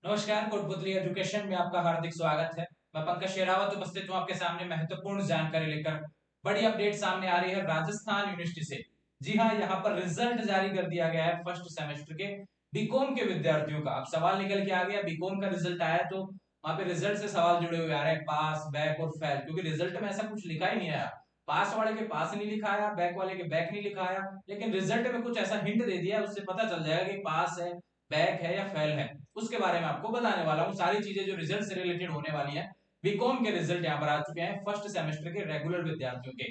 नमस्कार, कोटपुतली एजुकेशन में आपका हार्दिक स्वागत है। मैं पंकज शेरावत उपस्थित हूँ आपके सामने महत्वपूर्ण जानकारी लेकर। बड़ी अपडेट सामने आ रही है राजस्थान यूनिवर्सिटी से। जी हाँ, यहाँ पर रिजल्ट जारी कर दिया गया है फर्स्ट सेमेस्टर के बीकॉम के विद्यार्थियों का। अब सवाल निकल के आ गया, बीकॉम का रिजल्ट आया तो वहां पे रिजल्ट से सवाल जुड़े हुए आ रहे हैं, पास, बैक और फेल, क्योंकि रिजल्ट में ऐसा कुछ लिखा ही नहीं आया। पास वाले के पास नहीं लिखा आया, बैक वाले के बैक नहीं लिखा आया, लेकिन रिजल्ट में कुछ ऐसा हिंट दे दिया, उससे पता चल जाएगा कि पास है, बैक है या फेल है। उसके बारे में आपको बताने वाला हूँ सारी चीजें जो रिजल्ट से रिलेटेड होने वाली है। बीकॉम के रिजल्ट यहाँ पर आ चुके हैं फर्स्ट सेमेस्टर के रेगुलर विद्यार्थियों के।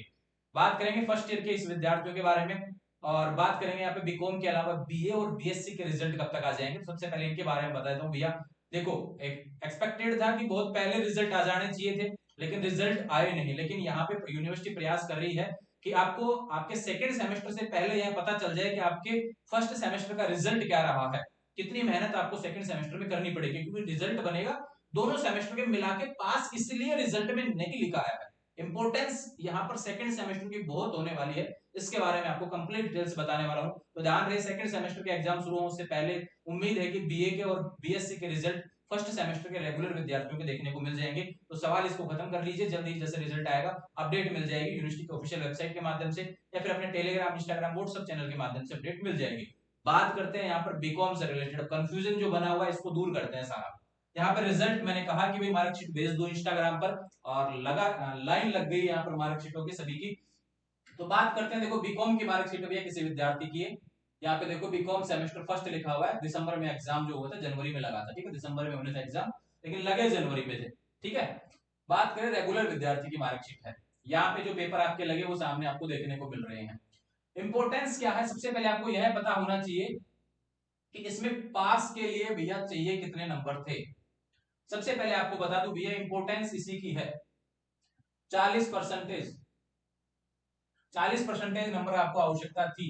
बात करेंगे फर्स्ट ईयर के इस विद्यार्थियों के बारे में, और बात करेंगे यहाँ पे बीकॉम के अलावा बीए और बीएससी के रिजल्ट कब तक आ जाएंगे। सबसे पहले इनके बारे में बता देता हूँ भैया। देखो, एक एक्सपेक्टेड था कि बहुत पहले रिजल्ट आ जाने चाहिए थे, लेकिन रिजल्ट आए नहीं। लेकिन यहाँ पे यूनिवर्सिटी प्रयास कर रही है कि आपको आपके सेकेंड सेमेस्टर से पहले यह पता चल जाए कि आपके फर्स्ट सेमेस्टर का रिजल्ट क्या रहा है। कितनी मेहनत आपको सेकंड सेमेस्टर में करनी पड़ेगी, क्योंकि रिजल्ट बनेगा दोनों सेमेस्टर के मिला के पास, इसलिए रिजल्ट में नहीं लिखा है। इंपॉर्टेंस यहाँ पर सेकंड सेमेस्टर की बहुत होने वाली है, इसके बारे में आपको कंप्लीट डिटेल्स बताने वाला हूं। तो ध्यान रहे, सेकंड सेमेस्टर के एग्जाम शुरू होने से पहले उम्मीद है कि बीए के और बीएससी के रिजल्ट फर्स्ट सेमेस्टर के रेगुलर विद्यार्थियों को देखने को मिल जाएंगे। तो सवाल इसको खत्म कर लीजिए, जल्दी जैसे रिजल्ट आएगा अपडेट मिल जाएगी यूनिवर्सिटी के ऑफिशियल वेबसाइट के माध्यम से, या फिर अपने टेलीग्राम, इंस्टाग्राम, व्हाट्सएप चैनल के माध्यम से अपडेट मिल जाएगी। बात करते हैं यहाँ पर बीकॉम से रिलेटेड कंफ्यूजन जो बना हुआ है, इसको दूर करते हैं सारा। यहाँ पर रिजल्ट मैंने कहा कि भाई मार्कशीट भेज दो इंस्टाग्राम पर, और लगा लाइन लग गई यहाँ पर मार्कशीटों की सभी की। तो बात करते हैं, देखो बीकॉम की मार्कशीट भी है किसी विद्यार्थी की है। यहाँ पे देखो बीकॉम सेमेस्टर फर्स्ट लिखा हुआ है। दिसंबर में एग्जाम जो हुआ था, जनवरी में लगा था, ठीक है, दिसंबर में होने था एग्जाम, लेकिन लगे जनवरी में थे, ठीक है। बात करें रेगुलर विद्यार्थी की मार्कशीट है, यहाँ पे जो पेपर आपके लगे वो सामने आपको देखने को मिल रहे हैं। इंपॉर्टेंस क्या है, सबसे पहले आपको यह पता होना चाहिए कि इसमें पास के लिए भैया चाहिए कितने नंबर थे। सबसे पहले आपको बता दूं भैया, इंपॉर्टेंस इसी की है 40%। 40% नंबर आपको आवश्यकता थी।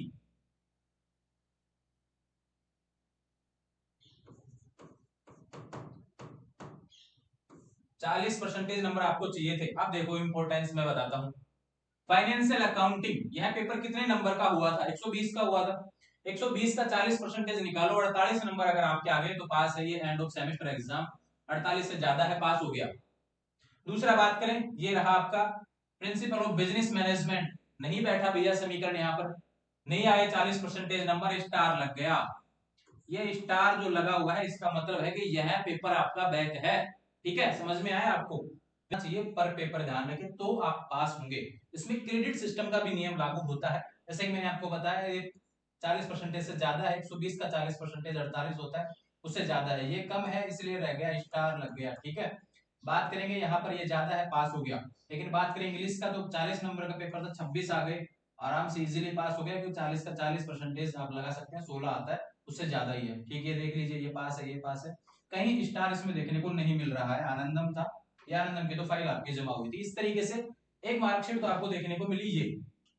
40% नंबर आपको चाहिए थे। अब देखो इंपॉर्टेंस मैं बताता हूं। फाइनेंशियल अकाउंटिंग, यह पेपर कितने नंबर का हुआ था? 120 का हुआ था। 120 का 40% निकालो, 48 नंबर अगर आपके आ गए तो पास है। ये एंड ऑफ सेमेस्टर एग्जाम 48 से ज्यादा है, पास हो गया। दूसरा बात करें, ये रहा आपका प्रिंसिपल ऑफ बिजनेस मैनेजमेंट, नहीं बैठा भैया समीकरण यहाँ पर, नहीं आए 40% नंबर, स्टार लग गया। ये स्टार जो लगा हुआ है इसका मतलब है कि यह पेपर आपका बैक है। ठीक है, समझ में आया आपको? चाहिए पर पेपर ध्यान रखें तो आप पास होंगे। इसमें क्रेडिट सिस्टम का भी नियम लागू होता है, जैसे कि मैंने आपको बताया, ये 40% से ज्यादा है। 120 का 40% 48 होता है, उससे ज्यादा है, ये कम है इसलिए रह गया, स्टार लग गया, ठीक है। बात करेंगे यहाँ पर, ये ज्यादा है, पास हो गया। लेकिन बात करें इंग्लिश का, तो 40 नंबर का पेपर था, 26 आ गए, आराम से इजीली पास हो गया, क्योंकि 40 का 40% आप लगा सकते हैं, 16 आता है, उससे ज्यादा ही है, ठीक है। देख लीजिए, ये पास है, ये पास है। कहीं स्टार इसमें देखने को नहीं मिल रहा है। आनंदम था, ये आनंदम की तो फाइल आपकी जमा हुई थी। इस तरीके से एक मार्कशीट तो आपको देखने को मिली ये,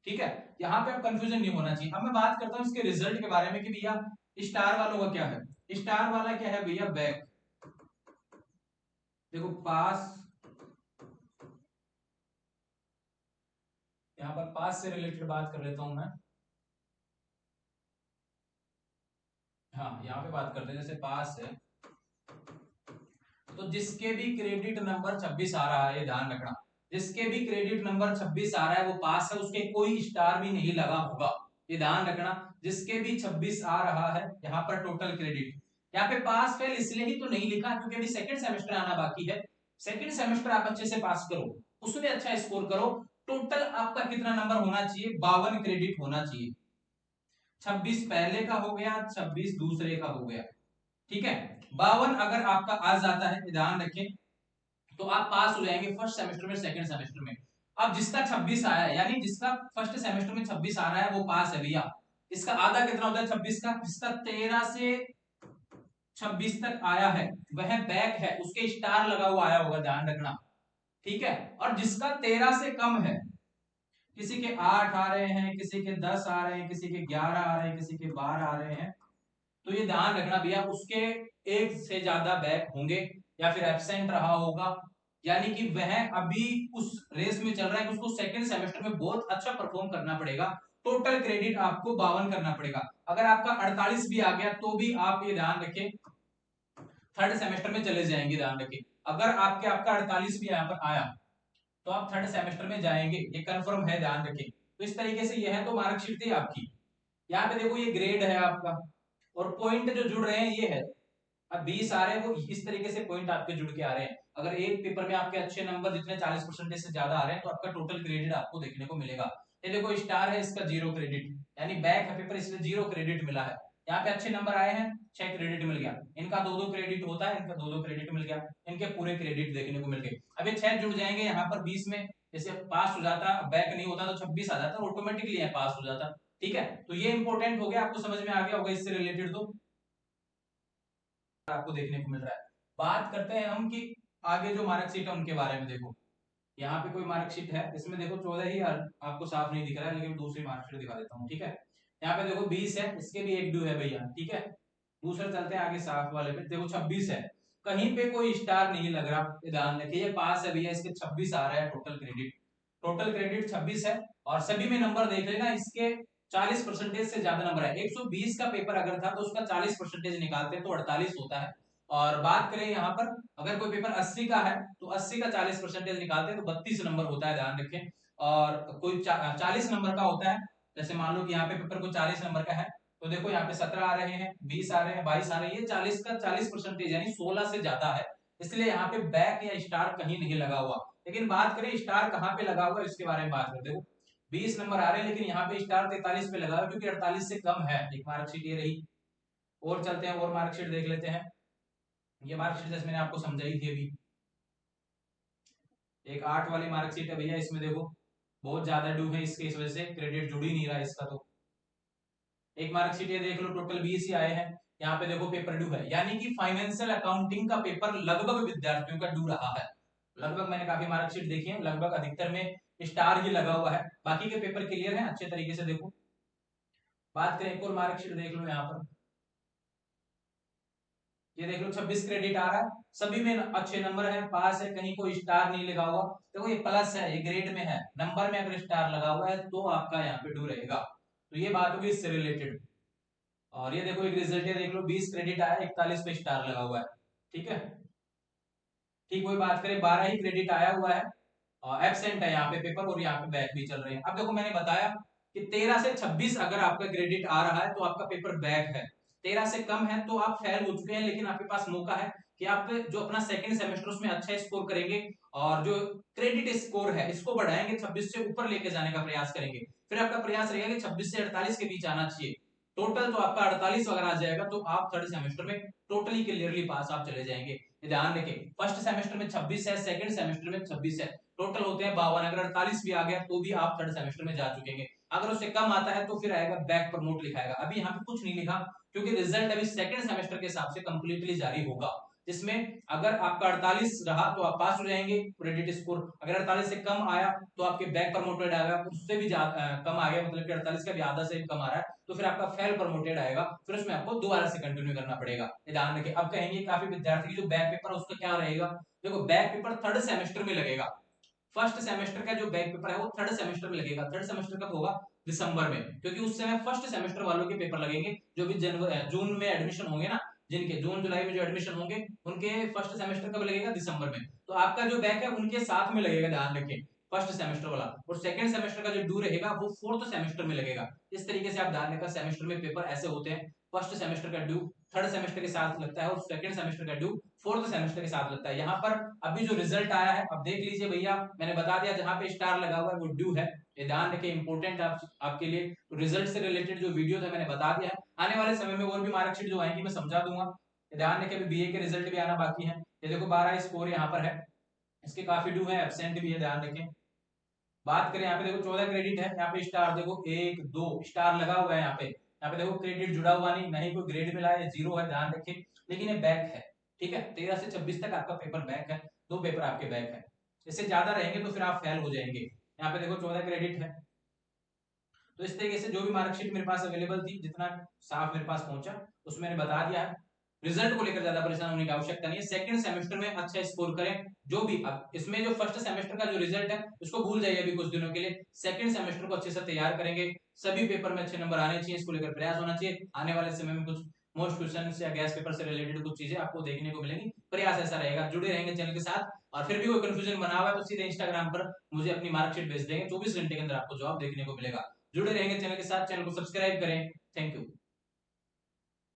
ठीक है। यहाँ पे आप कंफ्यूजन नहीं होना चाहिए। अब मैं बात करता हूँ इसके रिजल्ट के बारे में कि भैया स्टार वालों का क्या है। स्टार वाला क्या है भैया? बैक। देखो पास, यहाँ पर पास से रिलेटेड बात कर लेता हूं मैं। हाँ, यहाँ पे बात करते हैं, जैसे पास है तो जिसके भी क्रेडिट नंबर 26 आ रहा है, ये ध्यान रखना, जिसके भी क्रेडिट नंबर 26 आ रहा है वो पास है, उसके कोई स्टार भी नहीं लगा होगा, ये ध्यान रखना। जिसके भी 26 आ रहा है यहाँ पर टोटल क्रेडिट, यहाँ पे पास फेल इसलिए ही तो नहीं लिखा क्योंकि अभी सेकंड सेमेस्टर आना बाकी है। सेकंड सेमेस्टर आप अच्छे से पास करो, उसमें अच्छा स्कोर करो। टोटल आपका कितना नंबर होना चाहिए? 52 क्रेडिट होना चाहिए। 26 पहले का हो गया, 26 दूसरे का हो गया, ठीक है। 52 अगर आपका आ जाता है, ध्यान रखें, तो आप पास हो जाएंगे फर्स्ट सेमेस्टर में, सेकंड सेमेस्टर में। अब जिसका 26 आया है, यानी जिसका फर्स्ट सेमेस्टर में 26 आ रहा है वो पास है भैया। इसका आधा कितना होता है 26 का? जिसका 13 से 26 तक आया है वह बैक है, उसके स्टार लगा हुआ आया होगा, ध्यान रखना, ठीक है। और जिसका 13 से कम है, किसी के 8 आ रहे हैं, किसी के 10 आ रहे हैं, किसी के 11 आ रहे हैं, किसी के 12 आ रहे हैं, तो ये ध्यान रखना भैया, उसके एक से ज्यादा बैक होंगे या फिर एब्सेंट रहा होगा, यानी कि वह अभी उस रेस में चल रहा है कि उसको सेकंड सेमेस्टर में बहुत अच्छा परफॉर्म करना पड़ेगा। टोटल क्रेडिट आपको 52 करना पड़ेगा। अगर आपका 48 भी आ गया तो भी आप ये ध्यान रखें थर्ड सेमेस्टर में चले जाएंगे, ध्यान रखिए। अगर आपका 48 भी यहाँ पर आया तो आप थर्ड सेमेस्टर में जाएंगे, ये कंफर्म है, ध्यान रखिए। तो इस तरीके से ये है, तो मार्कशीट थी आपकी। यहाँ पे देखो ये ग्रेड है आपका, और पॉइंट जो जुड़ रहे हैं ये है। अब 20 आ रहे हैं, वो इस तरीके से पॉइंट आपके जुड़ के आ रहे हैं। अगर एक पेपर में आपके अच्छे नंबर जितने 40% से ज्यादा आ रहे हैं तो आपका टोटल क्रेडिट आपको देखने को मिलेगा। ये देखो स्टार है, इसका 0 क्रेडिट, यानी बैक है पेपर, इसलिए 0 क्रेडिट मिला है। यहाँ पे अच्छे नंबर आए हैं, 6 क्रेडिट मिल गया। इनका 2-2 क्रेडिट होता है, इनका 2-2 क्रेडिट मिल गया, इनके पूरे क्रेडिट देखने को मिल गए। अब ये 6 जुड़ जाएंगे यहाँ पर 20 में, जैसे पास हो जाता, बैक नहीं होता तो 26 आ जाता, ऑटोमेटिकली यहाँ पास हो जाता। ठीक है, तो ये इंपॉर्टेंट हो गया, आपको समझ में आ गया होगा इससे रिलेटेड, तो आपको देखने को मिल रहा है। बात करते हैं हम कि आगे जो मार्कशीट है उनके बारे में। देखो यहाँ पे कोई मार्कशीट है, इसमें देखो 14 ही आपको साफ नहीं दिख रहा है, लेकिन दूसरी मार्कशीट दिखा देता हूँ। ठीक है, यहाँ पे देखो 20 है, इसके भी एक ड्यू है भैया। ठीक है, दूसरे चलते हैं आगे साफ वाले पे। देखो 26 है, कहीं पे कोई स्टार नहीं लग रहा, ध्यान रखिए। ये पास है भैया, इसके 26 आ रहा है टोटल क्रेडिट, टोटल क्रेडिट 26 है। और सभी में नंबर देख लेना, इसके 40% से ज्यादा नंबर है। 120 का पेपर अगर था तो उसका 40% निकालते तो 48 होता है। और बात करें यहाँ पर, अगर कोई पेपर 80 का है तो 80 का 40% निकालते हैं तो 32 नंबर होता है, ध्यान रखें। और कोई 40 नंबर का होता है, जैसे मान लो कि यहाँ पे पेपर को 40 नंबर का है, तो देखो यहाँ पे 17 आ रहे हैं, 20 आ रहे हैं, 22 आ रहे हैं, ये 40 का 40% यानी 16 से ज्यादा है। इसलिए यहाँ पे बैक या स्टार कहीं नहीं लगा हुआ। लेकिन बात करें स्टार कहाँ पे लगा हुआ है, इसके बारे में बात करते हो। 20 नंबर आ रहे हैं, लेकिन यहाँ पे स्टार 43 पे लगा हुआ है, क्योंकि 48 से कम है। एक मार्कशीट ये रही। और चलते हैं, और मार्कशीट देख लेते हैं। ये मार्कशीट जैसे मैंने आपको समझाई थी अभी, एक 8 वाली मार्कशीट है भैया, इसमें देखो बहुत ज्यादा ड्यू है, इसके इस वजह से क्रेडिट जुड़ ही नहीं रहा इसका। तो एक मार्कशीट ये देख लो, टोटल 20 ही आए हैं। यहाँ पे देखो पेपर ड्यू है, यानी कि फाइनेंशियल अकाउंटिंग का पेपर लगभग विद्यार्थियों का ड्यू रहा है। लगभग मैंने काफी मार्कशीट देखी है, लगभग अधिकतर में स्टार ही लगा हुआ है, बाकी के पेपर क्लियर है अच्छे तरीके से। देखो बात करें एक और मार्कशीट देख लो यहाँ पर, ये देख लो 26 क्रेडिट आ रहा है, सभी में अच्छे नंबर है, पास है, कहीं कोई स्टार नहीं लगा हुआ। देखो ये प्लस है, ये ग्रेड में है, नंबर में अगर स्टार लगा हुआ है तो आपका यहाँ पे ड्यू रहेगा। तो ये बात होगी इससे रिलेटेड। और ये देखो एक रिजल्ट है, देख लो 20 क्रेडिट आया, 41 पे स्टार लगा हुआ है। ठीक है, ठीक वही बात करें, 12 ही क्रेडिट आया हुआ है, और एब्सेंट है यहाँ पे पेपर, और यहाँ पे बैक भी चल रहे हैं। अब देखो मैंने बताया कि 13 से 26 अगर आपका क्रेडिट आ रहा है तो आपका पेपर बैक है, 13 से कम है तो आप फेल हो चुके हैं। लेकिन आपके पास मौका है कि आप जो अपना सेकंड सेमेस्टर उसमें अच्छा स्कोर करेंगे, और जो क्रेडिट स्कोर है इसको बढ़ाएंगे, 26 से ऊपर लेके जाने का प्रयास करेंगे। फिर आपका प्रयास रहेगा कि 26 से 48 के बीच आना चाहिए। टोटल तो आपका 48 अगर आ जाएगा तो आप थर्ड सेमेस्टर में टोटली क्लियरली पास आप चले जाएंगे। ध्यान रखें, फर्स्ट सेमेस्टर में 26 है, सेकंड सेमेस्टर में 26 है, टोटल होते हैं 52। अगर 48 भी आ गया तो भी आप थर्ड सेमेस्टर में जा चुकेंगे। अगर उससे कम आता है तो फिर आएगा बैक प्रमोट लिखाएगा। अभी यहाँ पे कुछ नहीं लिखा, क्योंकि रिजल्ट अभी सेकंड सेमेस्टर के हिसाब से कंप्लीटली जारी होगा, जिसमें अगर आपका 48 रहा तो आप पास हो जाएंगे क्रेडिट स्कोर, अगर 48 से कम आया तो आपके बैक प्रमोटेड आएगा, उससे भी कम आ गया, मतलब कि 48 का भी आधा से भी कम आ रहा है तो फिर आपका फेल प्रमोटेड आएगा, फिर उसमें आपको दोबारा से कंटिन्यू करना पड़ेगा। ध्यान रखिए। अब कहेंगे काफी विद्यार्थी जो बैक पेपर उसका क्या रहेगा, देखो बैक पेपर थर्ड सेमेस्टर में लगेगा। फर्स्ट सेमेस्टर का जो बैक पेपर है वो थर्ड सेमेस्टर में लगेगा। थर्ड सेमेस्टर कब होगा, दिसंबर में, क्योंकि उस समय फर्स्ट सेमेस्टर वालों के पेपर लगेंगे, जो भी जनवरी जून में एडमिशन होंगे ना, जिनके जून जुलाई में जो एडमिशन होंगे उनके फर्स्ट सेमेस्टर कब लगेगा, दिसंबर में। तो आपका जो बैक है उनके साथ में लगेगा, ध्यान रखें, फर्स्ट सेमेस्टर वाला। और सेकंड सेमेस्टर का जो ड्यू रहेगा वो फोर्थ सेमेस्टर में लगेगा। इस तरीके से आप ध्यान रखा, सेमेस्टर में पेपर ऐसे होते हैं, फर्स्ट सेमेस्टर का ड्यू थर्ड सेमेस्टर के साथ लगता है, और सेकंड सेमेस्टर का ड्यू फोर्थ सेमेस्टर के साथ लगता है। यहाँ पर अभी जो रिजल्ट आया है, अब देख लीजिए भैया, मैंने बता दिया जहां पे स्टार लगा हुआ है वो ड्यू है, ये ध्यान रखें, इंपॉर्टेंट आपके लिए। रिजल्ट से रिलेटेड जो वीडियो था मैंने बता दिया है, आने वाले समय में और भी मार्कशीट जो आएंगी मैं समझा दूंगा। ध्यान रखें, अभी बीए के रिजल्ट भी आना बाकी है। ये देखो 12 स्कोर यहाँ पर है, इसके काफी ड्यू है, एब्सेंट भी है, ध्यान रखें। बात करें यहाँ पे देखो 14 क्रेडिट है, यहाँ पे स्टार देखो 1 2 स्टार लगा हुआ है, यहाँ पे देखो क्रेडिट जुड़ा हुआ नहीं, नहीं कोई ग्रेड मिला है, जीरो है, ध्यान रखें। लेकिन ये बैक है। ठीक है, 13 से 26 तक आपका पेपर बैक है, 2 पेपर आपके बैक है, इससे ज्यादा रहेंगे तो फिर आप फेल हो जाएंगे। यहाँ पे देखो 14 क्रेडिट है। तो इस तरीके से जो भी मार्कशीट मेरे पास अवेलेबल थी, जितना साफ मेरे पास पहुंचा उसमें मैंने बता दिया है। रिजल्ट को लेकर ज्यादा परेशान होने की आवश्यकता नहीं है, सेकंड सेमेस्टर में अच्छा स्कोर करें। जो भी अब इसमें जो फर्स्ट सेमेस्टर का जो रिजल्ट है उसको भूल जाइए अभी कुछ दिनों के लिए, सेकंड सेमेस्टर को अच्छे से तैयार करेंगे, सभी पेपर में अच्छे नंबर आने चाहिए, इसको लेकर प्रयास होना चाहिए। आने वाले समय में कुछ मोस्ट क्वेश्चन या गैस पेपर से रिलेटेड कुछ चीजें आपको देखने को मिलेंगी। प्रयास ऐसा रहेगा, जुड़े रहेंगे चैनल के साथ। और फिर भी कोई कंफ्यूजन बना हुआ है तो सीधे इंस्टाग्राम पर मुझे अपनी मार्कशीट भेज देंगे, 24 घंटे के अंदर आपको जवाब देखने को मिलेगा। जुड़े रहेंगे चैनल के साथ, चैनल को सब्सक्राइब करें। Thank you.